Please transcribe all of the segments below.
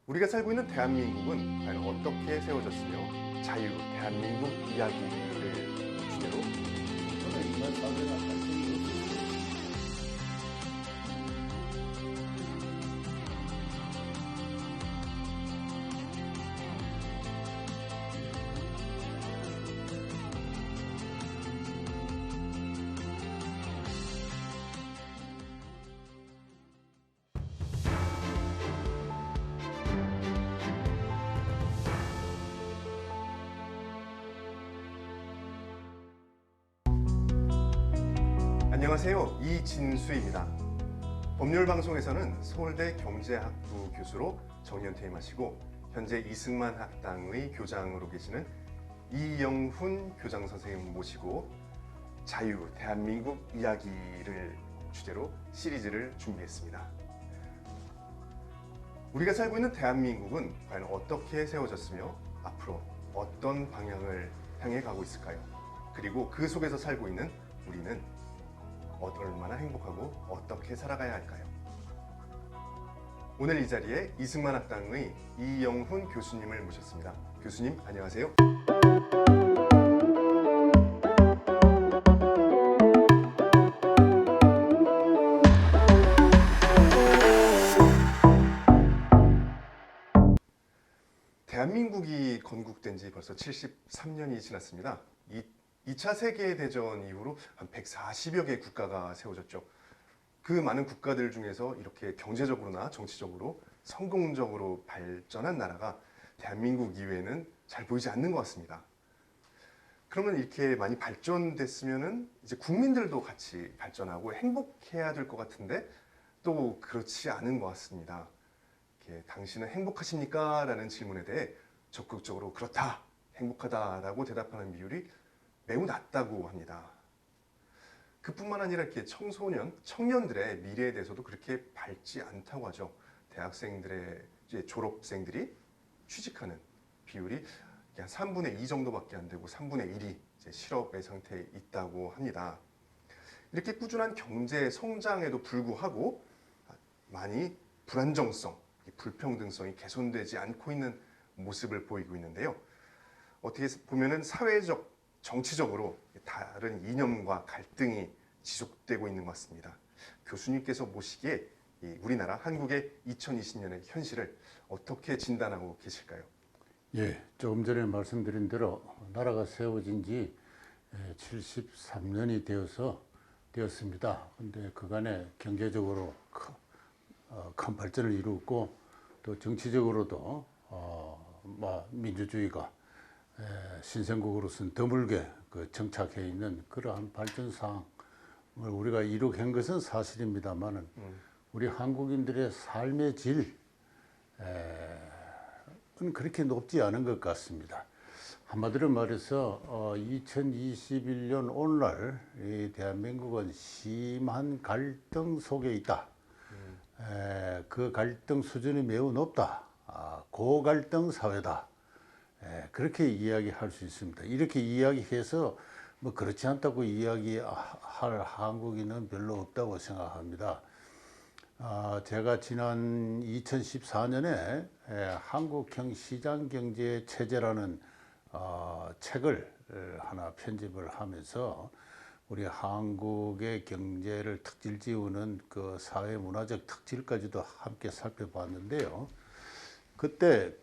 우리가 살고 있는 대한민국은 과연 어떻게 세워졌으며 자유, 대한민국 이야기를 주제로 저는 인간 사회나 갈등이 없었어요. 안녕하세요. 이진수입니다. 법률방송에서는 서울대 경제학부 교수로 정년 퇴임하시고 현재 이승만 학당의 교장으로 계시는 이영훈 교장 선생님 모시고 자유, 대한민국 이야기를 주제로 시리즈를 준비했습니다. 우리가 살고 있는 대한민국은 과연 어떻게 세워졌으며 앞으로 어떤 방향을 향해 가고 있을까요? 그리고 그 속에서 살고 있는 우리는 얼마나 행복하고 어떻게 살아가야 할까요? 오늘 이 자리에 이승만 학당의 이영훈 교수님을 모셨습니다. 교수님 안녕하세요. 대한민국이 건국된 지 벌써 73년이 지났습니다. 2차 세계대전 이후로 한 140여 개 국가가 세워졌죠. 그 많은 국가들 중에서 이렇게 경제적으로나 정치적으로 성공적으로 발전한 나라가 대한민국 이외에는 잘 보이지 않는 것 같습니다. 그러면 이렇게 많이 발전됐으면은 이제 국민들도 같이 발전하고 행복해야 될 것 같은데 또 그렇지 않은 것 같습니다. 당신은 행복하십니까? 라는 질문에 대해 적극적으로 그렇다, 행복하다라고 대답하는 비율이 매우 낮다고 합니다. 그뿐만 아니라 이렇게 청년들의 미래에 대해서도 그렇게 밝지 않다고 하죠. 대학생들의 이제 졸업생들이 취직하는 비율이 한 3분의 2 정도밖에 안 되고 3분의 1이 이제 실업의 상태에 있다고 합니다. 이렇게 꾸준한 경제 성장에도 불구하고 많이 불안정성, 불평등성이 개선되지 않고 있는 모습을 보이고 있는데요. 어떻게 보면은 사회적, 정치적으로 다른 이념과 갈등이 지속되고 있는 것 같습니다. 교수님께서 보시기에 우리나라 한국의 2020년의 현실을 어떻게 진단하고 계실까요? 예, 조금 전에 말씀드린 대로 나라가 세워진 지 73년이 되었습니다. 근데 그간에 경제적으로 큰 발전을 이루었고 또 정치적으로도 민주주의가 신생국으로서는 드물게 정착해 있는 그러한 발전 사항을 우리가 이룩한 것은 사실입니다만은 우리 한국인들의 삶의 질은 그렇게 높지 않은 것 같습니다. 한마디로 말해서 2021년 오늘날 이 대한민국은 심한 갈등 속에 있다. 그 갈등 수준이 매우 높다. 고갈등 사회다. 그렇게 이야기할 수 있습니다. 이렇게 이야기해서 뭐 그렇지 않다고 이야기할 한국인은 별로 없다고 생각합니다. 제가 지난 2014년에 한국형 시장경제 체제라는 책을 하나 편집을 하면서 우리 한국의 경제를 특질 지우는 그 사회 문화적 특질까지도 함께 살펴봤는데요. 그때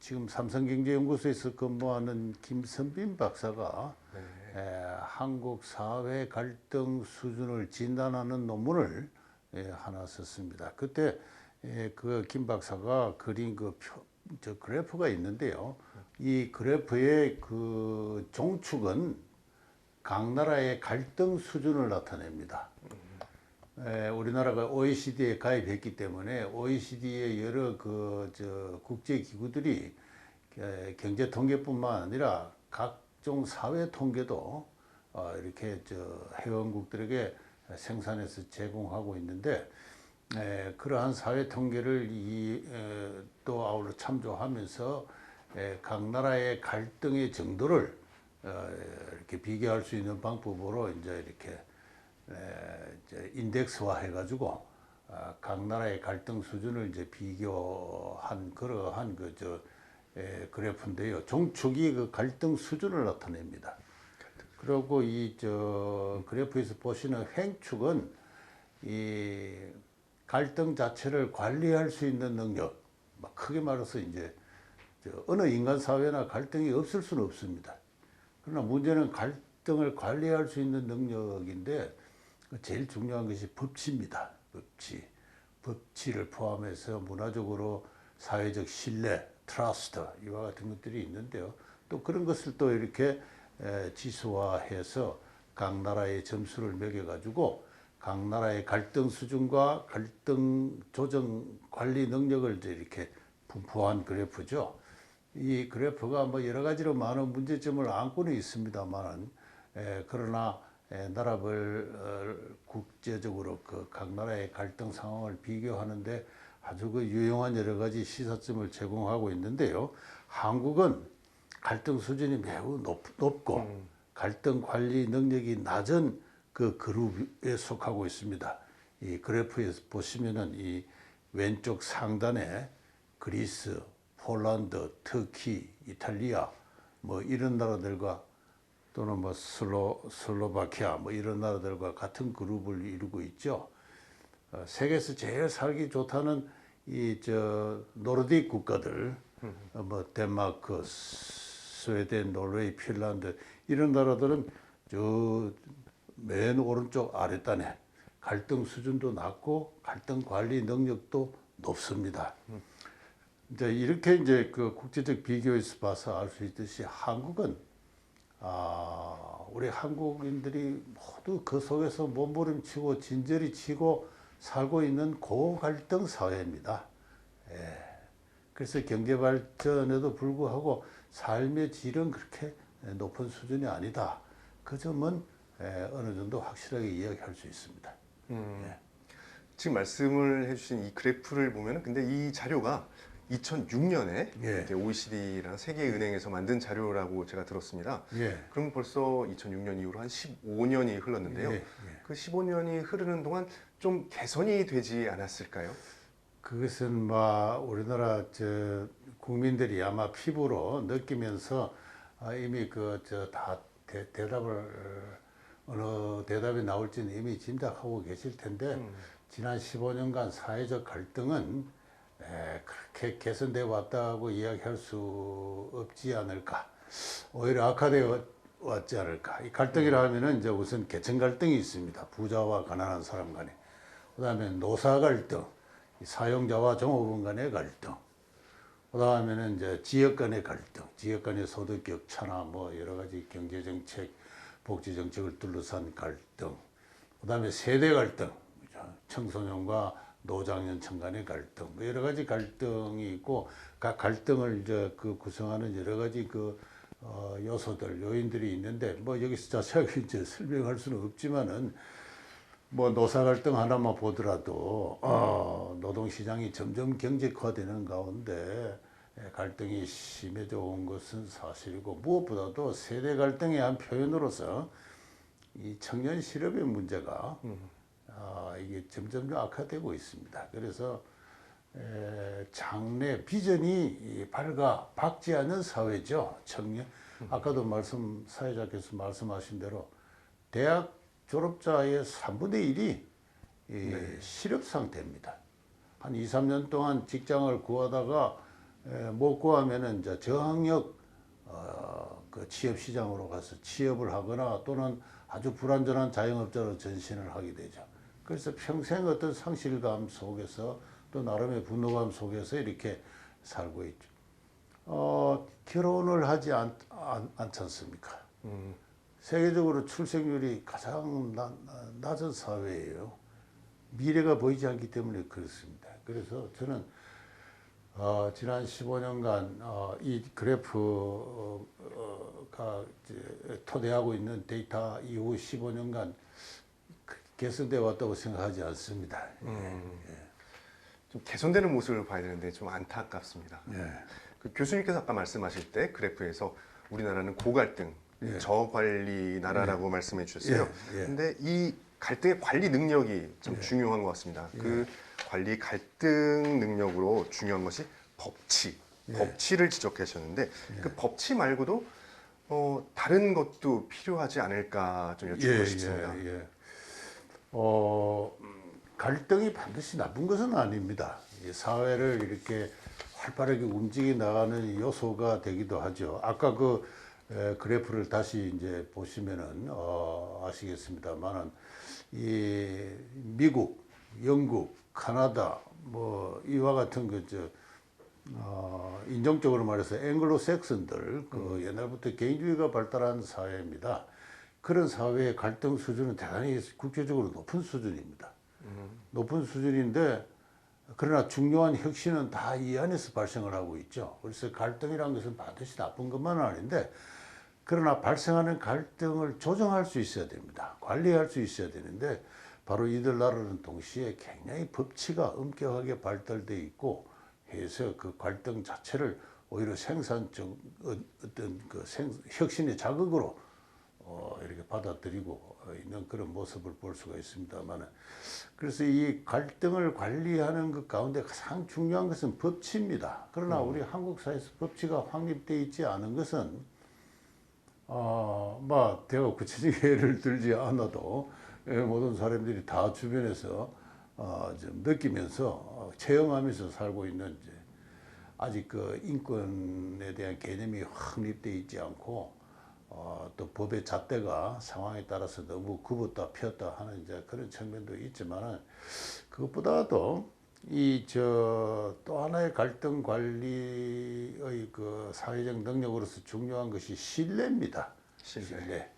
지금 삼성경제연구소에서 근무하는 김선빈 박사가 한국 사회 갈등 수준을 진단하는 논문을 하나 썼습니다. 그때 그 김 박사가 그린 저 그래프가 있는데요. 이 그래프의 그 종축은 각 나라의 갈등 수준을 나타냅니다. 우리나라가 OECD에 가입했기 때문에 OECD의 여러 국제 기구들이 경제 통계뿐만 아니라 각종 사회 통계도 이렇게 회원국들에게 생산해서 제공하고 있는데 그러한 사회 통계를 또 아울러 참조하면서 각 나라의 갈등의 정도를 이렇게 비교할 수 있는 방법으로 이제 이렇게 인덱스화 해가지고 각 나라의 갈등 수준을 이제 비교한 그러한 그래프인데요. 종축이 그 갈등 수준을 나타냅니다. 그리고 이 그래프에서 보시는 횡축은 이 갈등 자체를 관리할 수 있는 능력. 막 크게 말해서 이제 어느 인간 사회나 갈등이 없을 수는 없습니다. 그러나 문제는 갈등을 관리할 수 있는 능력인데 제일 중요한 것이 법치입니다. 법치를 포함해서 문화적으로 사회적 신뢰, 트러스트 이와 같은 것들이 있는데요. 또 그런 것을 또 이렇게 지수화해서 각 나라의 점수를 매겨가지고 각 나라의 갈등 수준과 갈등 조정 관리 능력을 이렇게 분포한 그래프죠. 이 그래프가 뭐 여러 가지로 많은 문제점을 안고는 있습니다만, 그러나 나라별 국제적으로 그 각 나라의 갈등 상황을 비교하는데 아주 그 유용한 여러 가지 시사점을 제공하고 있는데요. 한국은 갈등 수준이 매우 높고 갈등 관리 능력이 낮은 그 그룹에 속하고 있습니다. 이 그래프에서 보시면은 이 왼쪽 상단에 그리스, 폴란드, 터키, 이탈리아 뭐 이런 나라들과 또는 뭐 슬로바키아 뭐 이런 나라들과 같은 그룹을 이루고 있죠. 세계에서 제일 살기 좋다는 이 노르딕 국가들, 뭐 덴마크, 스웨덴, 노르웨이, 핀란드 이런 나라들은 저 맨 오른쪽 아랫단에 갈등 수준도 낮고 갈등 관리 능력도 높습니다. 이제 이렇게 이제 그 국제적 비교에서 봐서 알 수 있듯이 한국은 우리 한국인들이 모두 그 속에서 몸부림치고 진저리치고 살고 있는 고갈등 사회입니다. 그래서 경제 발전에도 불구하고 삶의 질은 그렇게 높은 수준이 아니다. 그 점은 어느 정도 확실하게 이야기할 수 있습니다. 지금 말씀을 해주신 이 그래프를 보면은 근데 이 자료가 2006년에 예. OECD랑 세계은행에서 만든 자료라고 제가 들었습니다. 예. 그럼 벌써 2006년 이후로 한 15년이 흘렀는데요. 예. 그 15년이 흐르는 동안 좀 개선이 되지 않았을까요? 그것은 우리나라 국민들이 아마 피부로 느끼면서 이미 다 대답을 어느 대답이 나올지는 이미 짐작하고 계실 텐데 지난 15년간 사회적 갈등은 그렇게 개선되어 왔다고 이야기할 수 없지 않을까. 오히려 악화되어 왔지 않을까. 이 갈등이라 하면은 이제 우선 계층 갈등이 있습니다. 부자와 가난한 사람 간에. 그다음에 노사 갈등, 사용자와 종업원 간의 갈등. 그다음에는 이제 지역 간의 갈등, 지역 간의 소득 격차나 뭐 여러 가지 경제 정책, 복지 정책을 둘러싼 갈등. 그다음에 세대 갈등, 청소년과 노장년층 간의 갈등, 여러 가지 갈등이 있고 각 갈등을 이제 구성하는 여러 가지 요소들, 요인들이 있는데 뭐 여기서 자세하게 이제 설명할 수는 없지만은 뭐 노사 갈등 하나만 보더라도 노동시장이 점점 경직화되는 가운데 갈등이 심해져 온 것은 사실이고 무엇보다도 세대 갈등의 한 표현으로서 이 청년 실업의 문제가 이게 점점 악화되고 있습니다. 그래서 장래 비전이 밝지 않은 사회죠. 청년 아까도 사회자께서 말씀하신 대로 대학 졸업자의 3분의 1이 실업 상태입니다. 한 2, 3년 동안 직장을 구하다가 못 구하면은 이제 저학력 그 취업 시장으로 가서 취업을 하거나 또는 아주 불안전한 자영업자로 전신을 하게 되죠. 그래서 평생 어떤 상실감 속에서 또 나름의 분노감 속에서 이렇게 살고 있죠. 결혼을 하지 않지 않습니까? 세계적으로 출생률이 가장 낮은 사회예요. 미래가 보이지 않기 때문에 그렇습니다. 그래서 저는 지난 15년간 이 그래프가 토대하고 있는 데이터 이후 15년간 개선되어 왔다고 생각하지 않습니다. 좀 개선되는 모습을 봐야 되는데 좀 안타깝습니다. 그 교수님께서 아까 말씀하실 때 그래프에서 우리나라는 고갈등, 저관리 나라라고 말씀해 주셨어요. 근데 이 갈등의 관리 능력이 참 중요한 것 같습니다. 그 관리 갈등 능력으로 중요한 것이 법치, 법치를 지적하셨는데 그 법치 말고도 다른 것도 필요하지 않을까 좀 여쭙고 싶습니다. 어, 갈등이 반드시 나쁜 것은 아닙니다. 이 사회를 이렇게 활발하게 움직여 나가는 요소가 되기도 하죠. 아까 그 그래프를 다시 이제 보시면은 아시겠습니다만은 이 미국, 영국, 카나다 뭐 이와 같은 인종적으로 말해서 앵글로색슨들 그 옛날부터 개인주의가 발달한 사회입니다. 그런 사회의 갈등 수준은 대단히 국제적으로 높은 수준입니다. 높은 수준인데 그러나 중요한 혁신은 다 이 안에서 발생을 하고 있죠. 그래서 갈등이라는 것은 반드시 나쁜 것만은 아닌데 그러나 발생하는 갈등을 조정할 수 있어야 됩니다. 관리할 수 있어야 되는데 바로 이들 나라는 동시에 굉장히 법치가 엄격하게 발달돼 있고 해서 그 갈등 자체를 오히려 생산적 어떤 그 혁신의 자극으로 이렇게 받아들이고 있는 그런 모습을 볼 수가 있습니다만, 그래서 이 갈등을 관리하는 것 가운데 가장 중요한 것은 법치입니다. 그러나 우리 한국 사회에서 법치가 확립되어 있지 않은 것은 뭐 제가 구체적인 예를 들지 않아도 모든 사람들이 다 주변에서 좀 느끼면서 체험하면서 살고 있는 이제 아직 그 인권에 대한 개념이 확립되어 있지 않고 또 법의 잣대가 상황에 따라서 너무 굽었다 폈다 하는 이제 그런 측면도 있지만은 그것보다도 또 하나의 갈등 관리의 그 사회적 능력으로서 중요한 것이 신뢰입니다. 신뢰.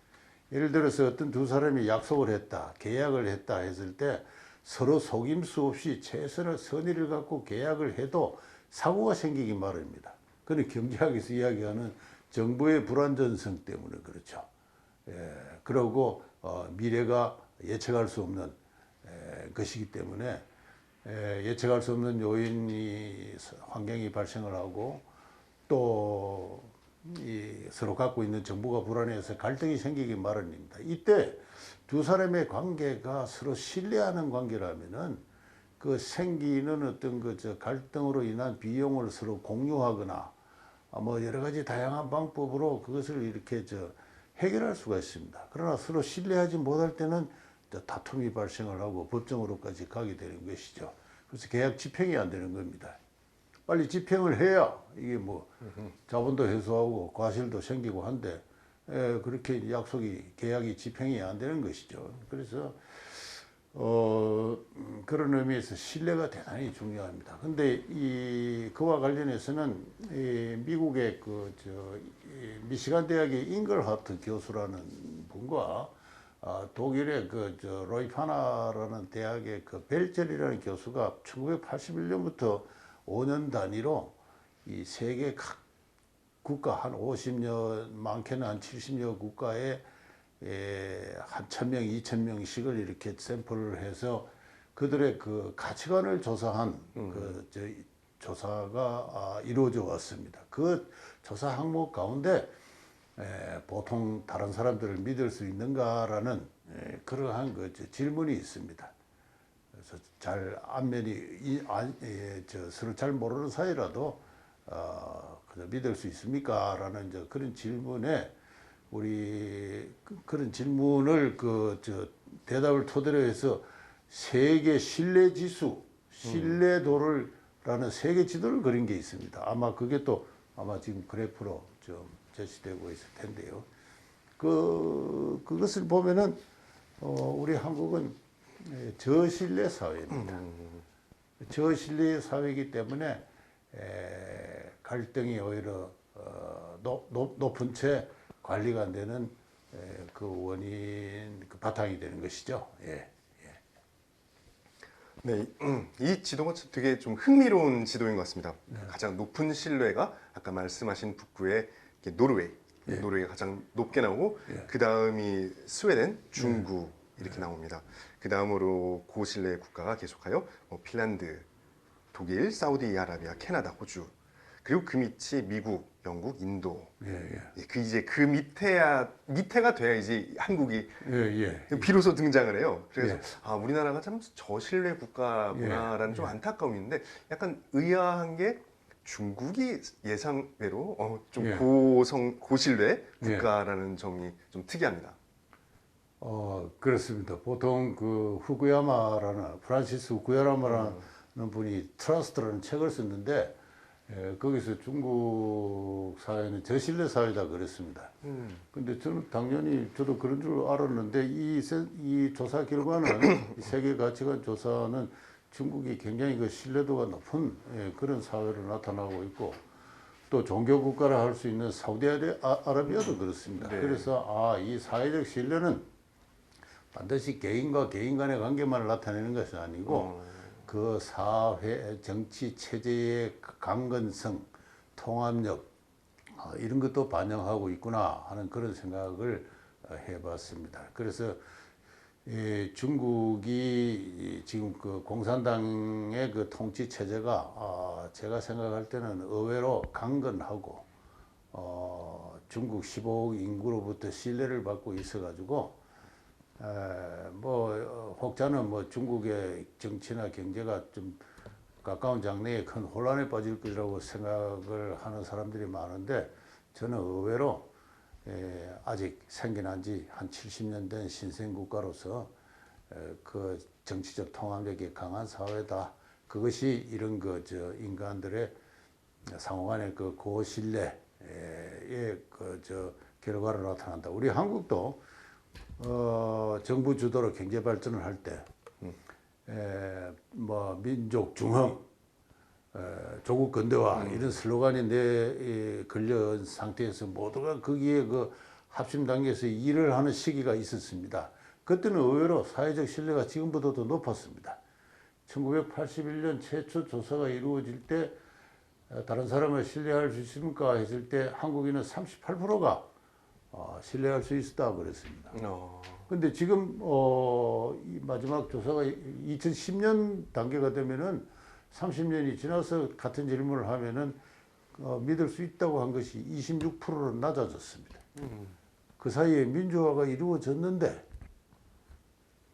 예를 들어서 어떤 두 사람이 약속을 했다, 계약을 했다 했을 때 서로 속임수 없이 최선의 선의를 갖고 계약을 해도 사고가 생기기 마련입니다. 그는 경제학에서 이야기하는 정보의 불안전성 때문에 그렇죠. 그러고 미래가 예측할 수 없는 것이기 때문에 예측할 수 없는 요인이 환경이 발생을 하고 또 서로 갖고 있는 정보가 불안해서 갈등이 생기기 마련입니다. 이때 두 사람의 관계가 서로 신뢰하는 관계라면은 그 생기는 어떤 갈등으로 인한 비용을 서로 공유하거나 뭐 여러 가지 다양한 방법으로 그것을 이렇게 해결할 수가 있습니다. 그러나 서로 신뢰하지 못할 때는 다툼이 발생을 하고 법정으로까지 가게 되는 것이죠. 그래서 계약 집행이 안 되는 겁니다. 빨리 집행을 해야 이게 뭐 자본도 회수하고 과실도 생기고 한데 그렇게 계약이 집행이 안 되는 것이죠. 그래서 그런 의미에서 신뢰가 대단히 중요합니다. 근데 그와 관련해서는 미국의 미시간 대학의 잉글하트 교수라는 분과 독일의 로이 파나라는 대학의 벨젤이라는 교수가 1981년부터 5년 단위로 이 세계 각 국가 한 50여, 많게는 한 70여 국가에 한 1,000명, 2,000명씩을 이렇게 샘플을 해서 그들의 그 가치관을 조사한 조사가 이루어져 왔습니다. 그 조사 항목 가운데 보통 다른 사람들을 믿을 수 있는가라는 그러한 질문이 있습니다. 그래서 서로 잘 모르는 사이라도 그저 믿을 수 있습니까?라는 그런 질문에 그런 질문을 대답을 토대로 해서 세계 신뢰 지수, 신뢰도라는 세계 지도를 그린 게 있습니다. 아마 그게 아마 지금 그래프로 좀 제시되고 있을 텐데요. 그것을 보면은 우리 한국은 저신뢰 사회입니다. 저신뢰 사회이기 때문에 갈등이 오히려 높은 채 관리가 안 되는 그 원인, 그 바탕이 되는 것이죠. 네, 이 지도가 되게 좀 흥미로운 지도인 것 같습니다. 가장 높은 신뢰가 아까 말씀하신 북부의 노르웨이, 노르웨이가 가장 높게 나오고 그 다음이 스웨덴, 중국 이렇게 나옵니다. 그 다음으로 고신뢰 국가가 계속하여 핀란드, 독일, 사우디아라비아, 캐나다, 호주. 그리고 그 밑이 미국, 영국, 인도. 예, 예. 그 이제 그 밑에가 돼야 이제 한국이 예, 예. 비로소 등장을 해요. 그래서 예. 아, 우리나라가 참 저신뢰 국가구나라는 예, 좀 예. 안타까움이 있는데 약간 의아한 게 중국이 예상대로 좀 예. 고신뢰 예. 국가라는 점이 좀 특이합니다. 그렇습니다. 보통 그 후쿠야마라는 프란시스 후쿠야마라는 분이 트러스트라는 책을 썼는데 거기서 중국 사회는 저신뢰 사회다 그랬습니다. 근데 저는 당연히 저도 그런 줄 알았는데 이 조사 결과는 이 세계 가치관 조사는 중국이 굉장히 그 신뢰도가 높은 그런 사회로 나타나고 있고 또 종교 국가라 할 수 있는 사우디아라비아도 그렇습니다. 네. 그래서 이 사회적 신뢰는 반드시 개인과 개인 간의 관계만 나타내는 것이 아니고 그 사회 정치 체제의 강건성, 통합력 이런 것도 반영하고 있구나 하는 그런 생각을 해봤습니다. 그래서 중국이 지금 그 공산당의 그 통치 체제가 제가 생각할 때는 의외로 강건하고 중국 15억 인구로부터 신뢰를 받고 있어가지고 혹자는 뭐 중국의 정치나 경제가 좀 가까운 장래에 큰 혼란에 빠질 것이라고 생각을 하는 사람들이 많은데 저는 의외로 아직 생겨난 지 한 70년 된 신생국가로서 그 정치적 통합력이 강한 사회다. 그것이 이런 인간들의 상호간의 그 고신뢰의 결과로 나타난다. 우리 한국도 정부 주도로 경제 발전을 할 때 민족 중흥, 조국 근대화 이런 슬로건이 걸려온 상태에서 모두가 거기에 그 합심 단계에서 일을 하는 시기가 있었습니다. 그때는 의외로 사회적 신뢰가 지금보다도 높았습니다. 1981년 최초 조사가 이루어질 때 다른 사람을 신뢰할 수 있습니까 했을 때 한국인은 38%가 신뢰할 수 있었다 그랬습니다. 근데 지금 이 마지막 조사가 2010년 단계가 되면은 30년이 지나서 같은 질문을 하면은 믿을 수 있다고 한 것이 26%로 낮아졌습니다. 그 사이에 민주화가 이루어졌는데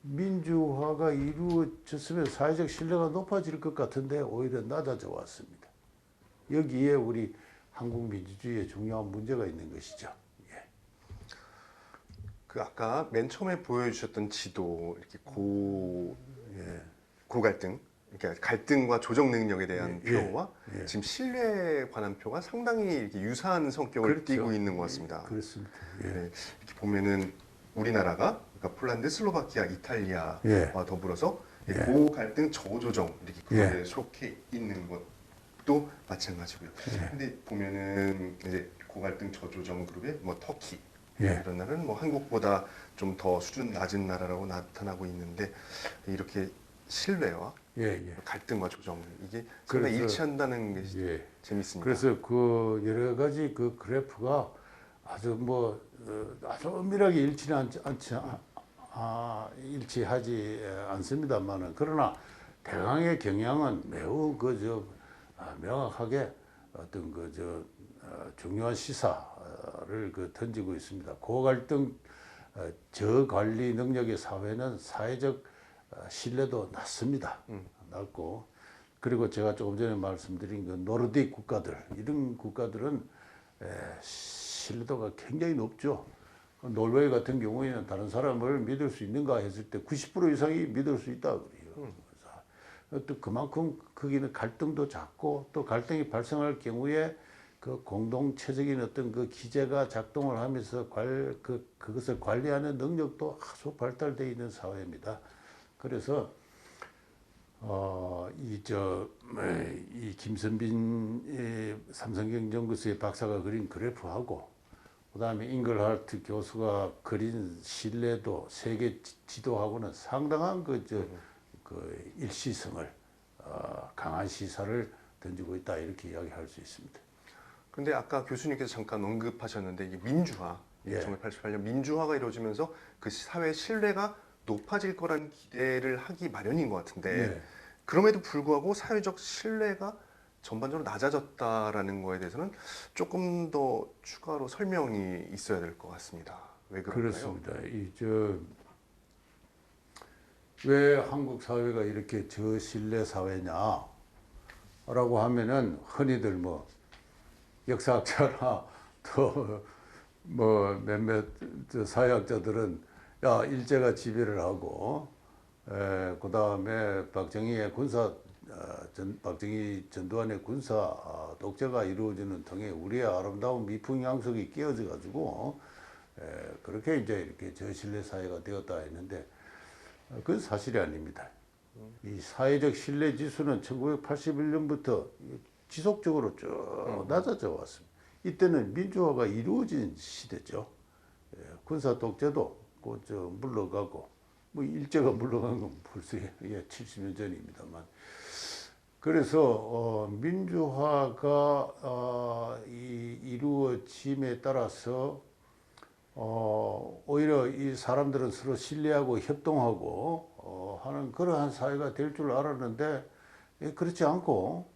민주화가 이루어졌으면 사회적 신뢰가 높아질 것 같은데 오히려 낮아져 왔습니다. 여기에 우리 한국 민주주의에 중요한 문제가 있는 것이죠. 그 아까 맨 처음에 보여주셨던 지도 이렇게 고갈등, 그러니까 갈등과 조정 능력에 대한 표와 지금 신뢰에 관한 표가 상당히 이렇게 유사한 성격을 그렇죠. 띠고 있는 것 같습니다. 그렇습니다. 네, 이렇게 보면은 우리나라가 그러니까 폴란드, 슬로바키아, 이탈리아와 더불어서 고갈등 저조정 이렇게 그룹에 속해 있는 것도 마찬가지고요. 근데 보면은 이제 고갈등 저조정 그룹에 뭐 터키 이런 나라는 뭐 한국보다 좀 더 수준 낮은 나라라고 나타나고 있는데 이렇게 신뢰와 갈등과 조정 이게 상당히 일치한다는 게 재밌습니다. 그래서 그 여러 가지 그 그래프가 아주 아주 엄밀하게 일치하지 않습니다만은 그러나 대강의 경향은 매우 명확하게 어떤 중요한 시사를 던지고 있습니다. 고갈등 저관리 능력의 사회는 사회적 신뢰도 낮습니다. 낮고 그리고 제가 조금 전에 말씀드린 그 노르딕 국가들 이런 국가들은 신뢰도가 굉장히 높죠. 노르웨이 같은 경우에는 다른 사람을 믿을 수 있는가 했을 때 90% 이상이 믿을 수 있다 그래요. 또 그만큼 거기는 갈등도 작고 또 갈등이 발생할 경우에 그 공동체적인 어떤 그 기제가 작동을 하면서 그것을 관리하는 능력도 아주 발달되어 있는 사회입니다. 그래서 이 김선빈 삼성경제연구소의 박사가 그린 그래프하고 그다음에 잉글하트 교수가 그린 신뢰도 세계 지도하고는 상당한 그 일시성을 강한 시사를 던지고 있다 이렇게 이야기할 수 있습니다. 근데 아까 교수님께서 잠깐 언급하셨는데 이게 민주화, 1988년 민주화가 이루어지면서 그 사회 신뢰가 높아질 거란 기대를 하기 마련인 것 같은데 그럼에도 불구하고 사회적 신뢰가 전반적으로 낮아졌다라는 거에 대해서는 조금 더 추가로 설명이 있어야 될 것 같습니다. 왜 그럴까요? 그렇습니다. 왜 한국 사회가 이렇게 저신뢰 사회냐라고 하면은 흔히들 뭐 역사학자나 또 뭐 몇몇 사회학자들은 야 일제가 지배를 하고 그 다음에 박정희 전두환의 군사 독재가 이루어지는 등의 우리의 아름다운 미풍양속이 끼어져 가지고 그렇게 이제 이렇게 저신뢰 사회가 되었다 했는데 그건 사실이 아닙니다. 이 사회적 신뢰 지수는 1981년부터 지속적으로 쭉 낮아져 왔습니다. 이때는 민주화가 이루어진 시대죠. 군사 독재도 물러가고 뭐 일제가 물러간 건 벌써 70년 전입니다만. 그래서 민주화가 이루어짐에 따라서 오히려 이 사람들은 서로 신뢰하고 협동하고 하는 그러한 사회가 될 줄 알았는데 그렇지 않고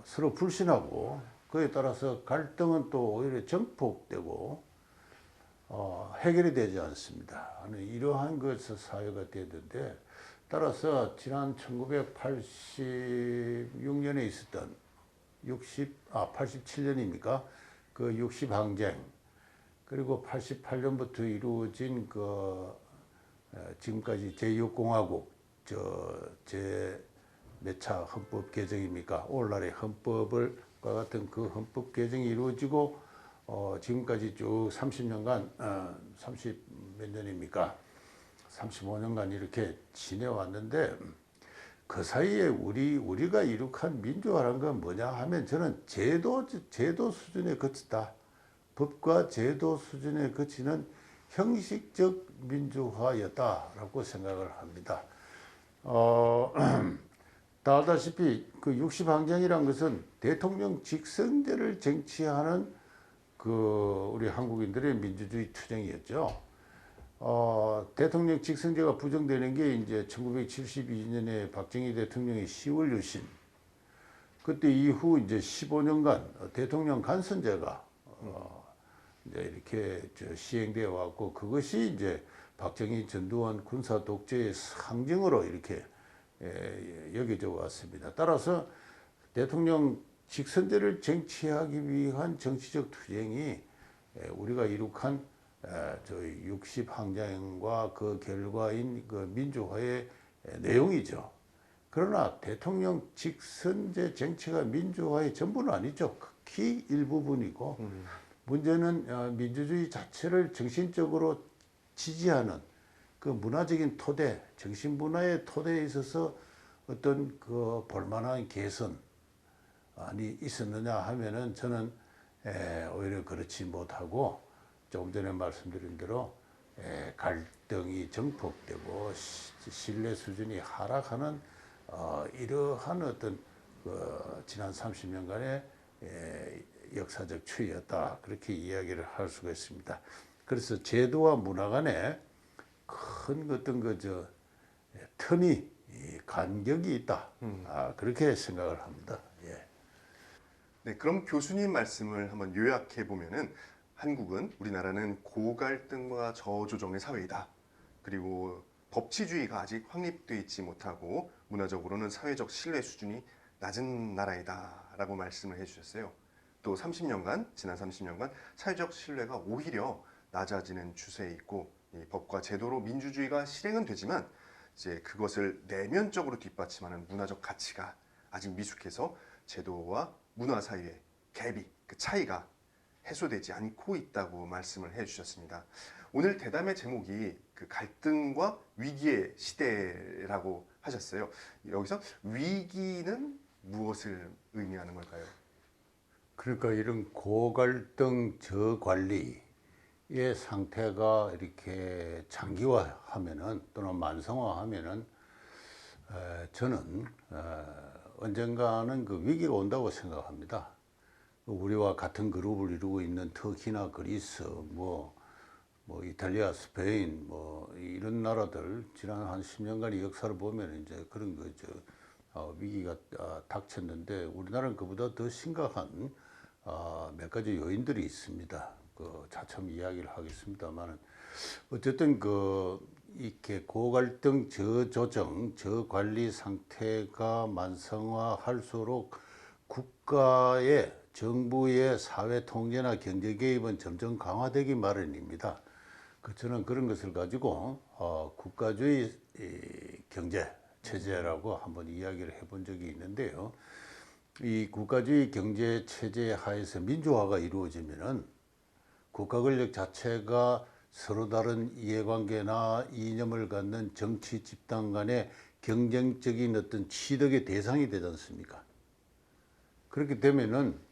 서로 불신하고 그에 따라서 갈등은 또 오히려 증폭되고 해결이 되지 않습니다. 이러한 것에서 사회가 되던데 따라서 지난 1986년에 있었던 87년입니까? 그 60항쟁 그리고 88년부터 이루어진 지금까지 제6공화국 제 몇 차 헌법 개정입니까? 오늘날의 헌법과 같은 그 헌법 개정이 이루어지고 지금까지 쭉 30년간 30 몇 년입니까? 35년간 이렇게 지내왔는데 그 사이에 우리가 이룩한 민주화란 건 뭐냐 하면 저는 제도 수준에 그치다. 법과 제도 수준에 그치는 형식적 민주화였다라고 생각을 합니다. 다 알다시피 그 60항쟁이란 것은 대통령 직선제를 쟁취하는 우리 한국인들의 민주주의 투쟁이었죠. 대통령 직선제가 부정되는 게 이제 1972년에 박정희 대통령의 10월 유신. 그때 이후 이제 15년간 대통령 간선제가 이제 이렇게 시행되어 왔고 그것이 이제 박정희 전두환 군사 독재의 상징으로 이렇게 여겨져 왔습니다. 따라서 대통령 직선제를 쟁취하기 위한 정치적 투쟁이 우리가 이룩한 저희 60항쟁과 그 결과인 그 민주화의 내용이죠. 그러나 대통령 직선제 쟁취가 민주화의 전부는 아니죠. 극히 일부분이고 문제는 민주주의 자체를 정신적으로 지지하는 그 문화적인 토대, 정신문화의 토대에 있어서 어떤 그 볼만한 개선이 있었느냐 하면은 저는 오히려 그렇지 못하고 조금 전에 말씀드린 대로 갈등이 증폭되고 신뢰 수준이 하락하는 이러한 어떤 지난 30년간의 역사적 추이였다 그렇게 이야기를 할 수가 있습니다. 그래서 제도와 문화 간에 큰 어떤 틈이 간격이 있다 그렇게 생각을 합니다. 예. 네, 그럼 교수님 말씀을 한번 요약해 보면은 우리나라는 고갈등과 저조정의 사회이다. 그리고 법치주의가 아직 확립되어 있지 못하고 문화적으로는 사회적 신뢰 수준이 낮은 나라이다라고 말씀을 해주셨어요. 또 지난 30년간 사회적 신뢰가 오히려 낮아지는 추세에 있고 이 법과 제도로 민주주의가 실행은 되지만 이제 그것을 내면적으로 뒷받침하는 문화적 가치가 아직 미숙해서 제도와 문화 사이의 갭이 그 차이가 해소되지 않고 있다고 말씀을 해주셨습니다. 오늘 대담의 제목이 그 갈등과 위기의 시대라고 하셨어요. 여기서 위기는 무엇을 의미하는 걸까요? 그러니까 이런 고갈등 저관리의 상태가 이렇게 장기화하면은 또는 만성화하면은 저는 언젠가는 그 위기가 온다고 생각합니다. 우리와 같은 그룹을 이루고 있는 터키나 그리스, 뭐 이탈리아, 스페인, 이런 나라들 지난 한 10년간의 역사를 보면 이제 그런 거죠. 위기가 닥쳤는데 우리나라는 그보다 더 심각한 몇 가지 요인들이 있습니다. 그 차츰 이야기를 하겠습니다만은 어쨌든 이렇게 고갈등 저조정 저관리 상태가 만성화할수록 국가의 정부의 사회 통제나 경제 개입은 점점 강화되기 마련입니다. 저는 그런 것을 가지고 국가주의 경제 체제라고 한번 이야기를 해본 적이 있는데요. 이 국가주의 경제 체제 하에서 민주화가 이루어지면은 국가 권력 자체가 서로 다른 이해관계나 이념을 갖는 정치 집단 간의 경쟁적인 어떤 취득의 대상이 되지 않습니까? 그렇게 되면은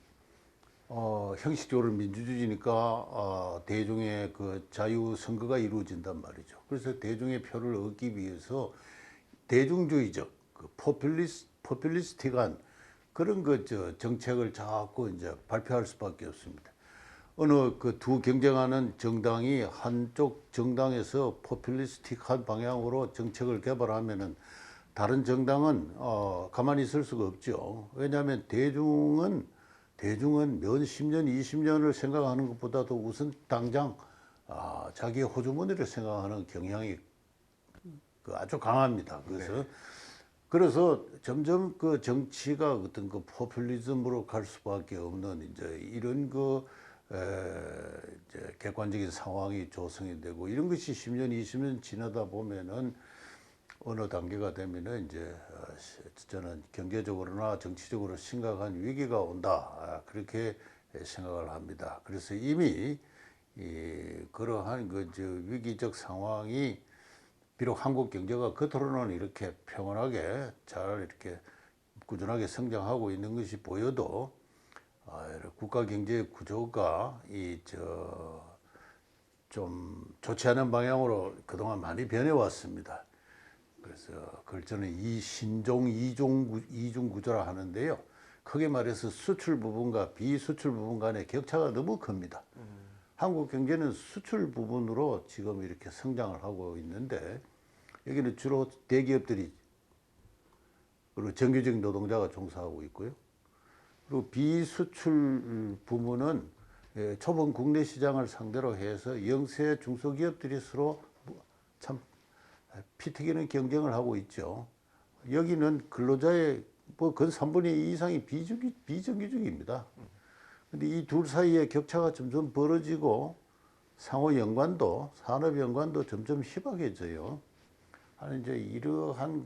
형식적으로 민주주의니까 대중의 그 자유 선거가 이루어진단 말이죠. 그래서 대중의 표를 얻기 위해서 대중주의적, 포퓰리스틱한 그런 정책을 자꾸 이제 발표할 수밖에 없습니다. 어느 그 두 경쟁하는 정당이 한쪽 정당에서 포퓰리스틱한 방향으로 정책을 개발하면은 다른 정당은 가만히 있을 수가 없죠. 왜냐하면 대중은 몇 10년, 20년을 생각하는 것보다도 우선 당장 자기의 호주머니를 생각하는 경향이 아주 강합니다. 그래서 점점 그 정치가 어떤 그 포퓰리즘으로 갈 수밖에 없는 이제 이런 이제 객관적인 상황이 조성이 되고 이런 것이 10년, 20년 지나다 보면은 어느 단계가 되면은 이제 저는 경제적으로나 정치적으로 심각한 위기가 온다 그렇게 생각을 합니다. 그래서 이미 그러한 위기적 상황이 비록 한국 경제가 겉으로는 이렇게 평온하게 잘 이렇게 꾸준하게 성장하고 있는 것이 보여도 국가 경제 구조가 좀 좋지 않은 방향으로 그동안 많이 변해왔습니다. 그래서 그걸 저는 신종 이중 구조라 하는데요. 크게 말해서 수출 부분과 비수출 부분 간의 격차가 너무 큽니다. 한국 경제는 수출 부분으로 지금 이렇게 성장을 하고 있는데 여기는 주로 대기업들이 그리고 정규직 노동자가 종사하고 있고요. 그리고 비수출 부문은 좁은 국내 시장을 상대로 해서 영세 중소기업들이 서로 참 피 튀기는 경쟁을 하고 있죠. 여기는 근로자의 근 3분의 2 이상이 비정규직입니다. 근데 이 둘 사이의 격차가 점점 벌어지고 상호 연관도, 산업 연관도 점점 희박해져요. 이제 이러한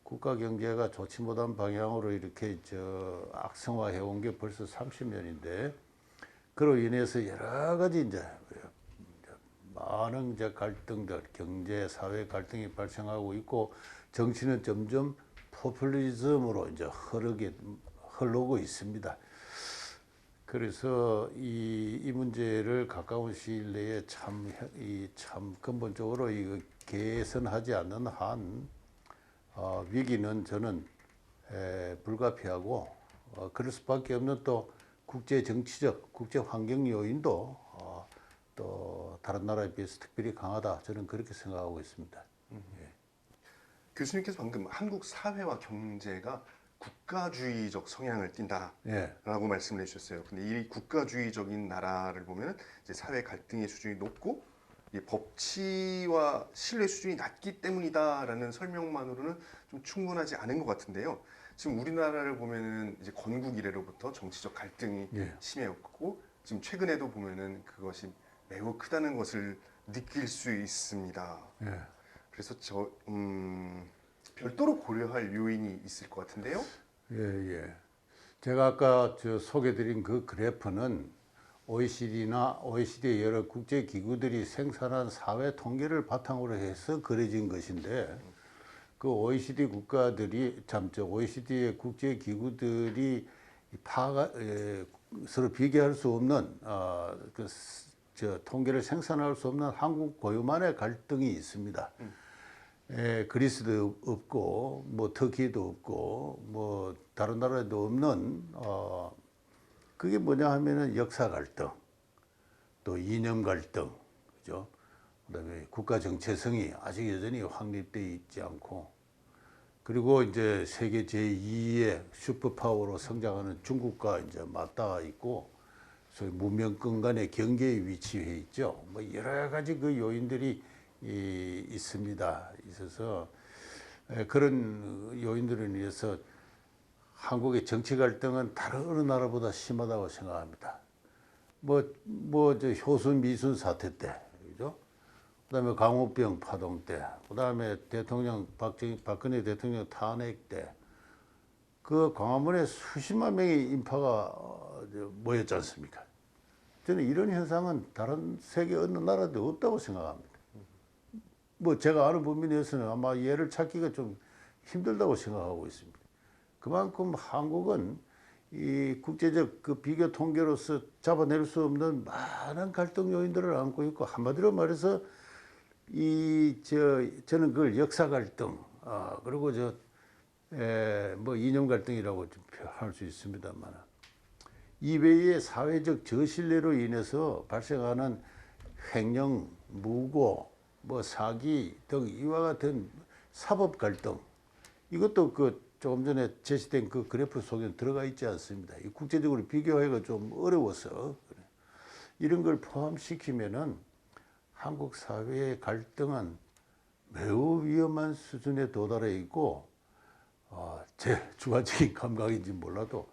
국가 경제가 좋지 못한 방향으로 이렇게 악성화해 온 게 벌써 30년인데 그로 인해서 여러 가지 이제 많은 갈등들, 경제, 사회 갈등이 발생하고 있고 정치는 점점 포퓰리즘으로 이제 흐르고 있습니다. 그래서 이 문제를 가까운 시일 내에 참 근본적으로 이거 개선하지 않는 한 위기는 저는 불가피하고 그럴 수밖에 없는 또 국제 정치적, 국제 환경 요인도 또 다른 나라에 비해서 특별히 강하다. 저는 그렇게 생각하고 있습니다. 예. 교수님께서 방금 한국 사회와 경제가 국가주의적 성향을 띈다라고 예. 말씀을 해주셨어요. 근데 이 국가주의적인 나라를 보면 이제 사회 갈등의 수준이 높고 이 법치와 신뢰 수준이 낮기 때문이다라는 설명만으로는 좀 충분하지 않은 것 같은데요. 지금 우리나라를 보면은 이제 건국 이래로부터 정치적 갈등이 심해졌고 지금 최근에도 보면은 그것이 매우 크다는 것을 느낄 수 있습니다. 예. 그래서 별도로 고려할 요인이 있을 것 같은데요. 예. 제가 아까 소개드린 그 그래프는 OECD의 여러 국제 기구들이 생산한 사회 통계를 바탕으로 해서 그려진 것인데 그 OECD의 국제 기구들이 서로 비교할 수 없는 통계를 생산할 수 없는 한국 고유만의 갈등이 있습니다. 그리스도 없고 뭐 터키도 없고 뭐 다른 나라에도 없는 그게 뭐냐 하면은 역사 갈등, 또 이념 갈등, 그죠? 그다음에 국가 정체성이 아직 여전히 확립되어 있지 않고 그리고 이제 세계 제2의 슈퍼파워로 성장하는 중국과 이제 맞닿아 있고 소위 문명권 간의 경계에 위치해 있죠. 뭐 여러 가지 그 요인들이 있습니다. 있어서 그런 요인들에 의해서 한국의 정치 갈등은 다른 어느 나라보다 심하다고 생각합니다. 저 효순 미순 사태 때, 그죠? 그다음에 광우병 파동 때, 그다음에 박근혜 대통령 탄핵 때, 그 광화문에 수십만 명의 인파가 모였지 않습니까? 저는 이런 현상은 다른 세계 어느 나라도 없다고 생각합니다. 뭐 제가 아는 범위 내에서는 아마 예를 찾기가 좀 힘들다고 생각하고 있습니다. 그만큼 한국은 이 국제적 그 비교 통계로서 잡아낼 수 없는 많은 갈등 요인들을 안고 있고, 한마디로 말해서 저는 그걸 역사 갈등, 그리고 뭐 이념 갈등이라고 할 수 있습니다만, 이외의 사회적 저신뢰로 인해서 발생하는 횡령, 무고, 뭐 사기 등 이와 같은 사법 갈등, 이것도 조금 전에 제시된 그 그래프 속에 들어가 있지 않습니다. 이 국제적으로 비교하기가 좀 어려워서 이런 걸 포함시키면은 한국 사회의 갈등은 매우 위험한 수준에 도달해 있고, 제 주관적인 감각인지 몰라도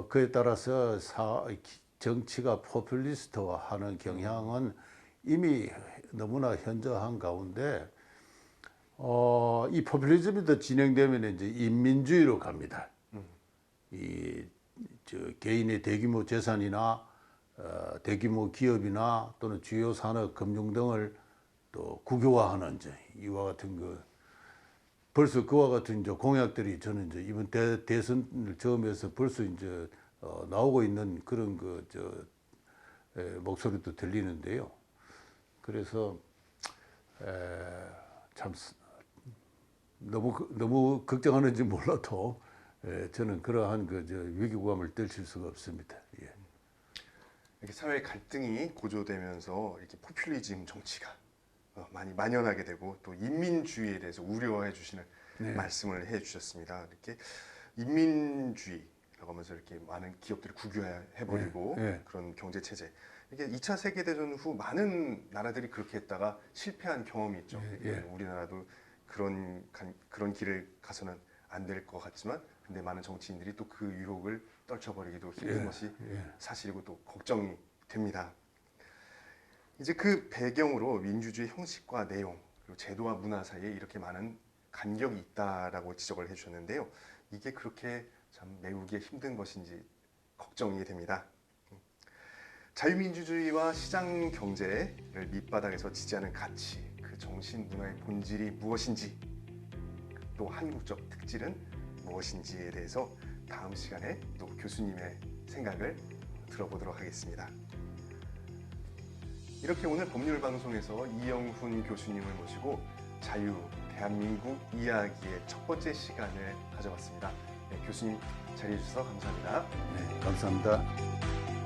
그에 따라서 정치가 포퓰리스트화하는 경향은 이미 너무나 현저한 가운데, 이 포퓰리즘이 더 진행되면 이제 인민주의로 갑니다. 개인의 대규모 재산이나 대규모 기업이나 또는 주요 산업, 금융 등을 또 국유화하는 이와 같은 벌써 그와 같은 이제 공약들이 저는 이제 이번 대선을 점에서 벌써 이제 나오고 있는 그런 목소리도 들리는데요. 그래서 참 너무 걱정하는지 몰라도 저는 그러한 위기감을 떨칠 수가 없습니다. 예. 이렇게 사회 갈등이 고조되면서 이렇게 포퓰리즘 정치가 많이 만연하게 되고, 또 인민주의에 대해서 우려해 주시는 말씀을 해 주셨습니다. 이렇게 인민주의라고 하면서 이렇게 많은 기업들을 국유화해 버리고 그런 경제 체제. 이게 2차 세계 대전 후 많은 나라들이 그렇게 했다가 실패한 경험이 있죠. 우리나라도 그런 길을 가서는 안 될 것 같지만, 근데 많은 정치인들이 또 그 유혹을 떨쳐버리기도 힘든 것이 사실이고 또 걱정이 됩니다. 이제 그 배경으로 민주주의 형식과 내용, 그리고 제도와 문화 사이에 이렇게 많은 간격이 있다라고 지적을 해주셨는데요. 이게 그렇게 참 메우기 힘든 것인지 걱정이 됩니다. 자유민주주의와 시장 경제를 밑바닥에서 지지하는 가치, 그 정신 문화의 본질이 무엇인지, 또 한국적 특질은 무엇인지에 대해서 다음 시간에 또 교수님의 생각을 들어보도록 하겠습니다. 이렇게 오늘 법률방송에서 이영훈 교수님을 모시고 대한민국 이야기의 첫 번째 시간을 가져봤습니다. 교수님 자리해 주셔서 감사합니다. 네, 감사합니다.